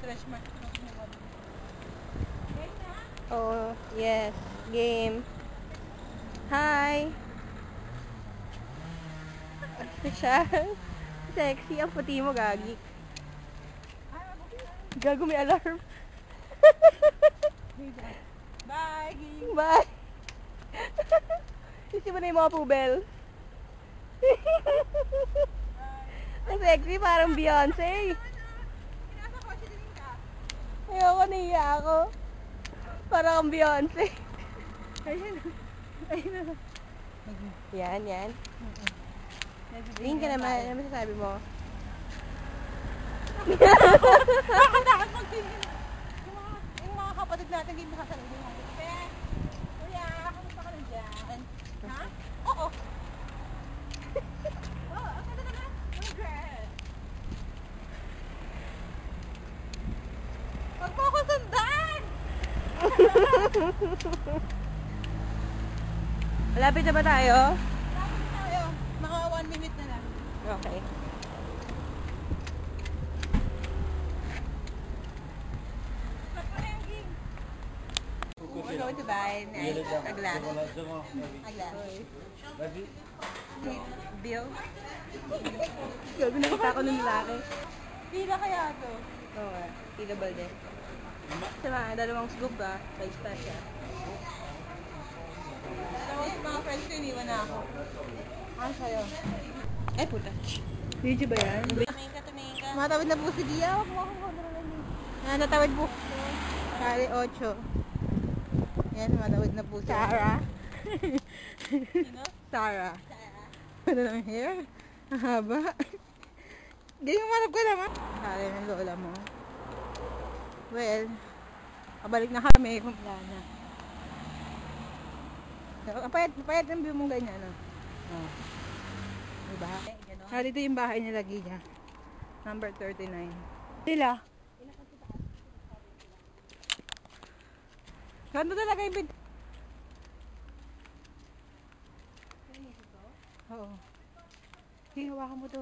stretch mark. Oh, yes. Game. Hi. Siya. Sexy. Ang puti mo, Gagi. Gago, may alarm. Bye! Bye. Kasi mo na yung mga pubel. Ang sexy, parang Beyonce. Ayoko, nahiya ako. Parang ang Beyonce. Ayun. Ayun. Yan, yan. Tingin ka naman. Ano masasabi mo? Nakakatakot magtingin. Yung mga kapatid natin dito sa sarili natin. Kaya, kuya, kamusta ka lang dyan? Ha? Oo. Oo, ang ganda naman. Congrats. Huwag mo ako sundan! Malapit na ba tayo? Tapos tayo. Mga 1 minute na lang. Okay. We're going to buy a glass. A glass. Bill? Gabi nakita ko ng lalaki. Pila kaya to? Oo nga. Tila balde. Sama, dalawang scoop ba? By special. Tapos mga friends ko, iniwan na ako. Ano sa'yo? Ay, puta. Video ba yan? Tumingin ka. Matawid na po si Gia. Huwag mo akong kontrolan niya. Natawid po. Kali 8. Yan, matawid na po si Sarah. Sino? Sarah. Ano lang hair? Ang haba. Ganyan malap ko naman. Kali ng lola mo. Well, kabalik na kami. Wala na. Ang payat ng view mong ganyan. No? Oh. Diba? Dito yung bahay nila, Gia. Number 39. Sila. Ganda talaga yung bid. Oo. Hawakan mo to.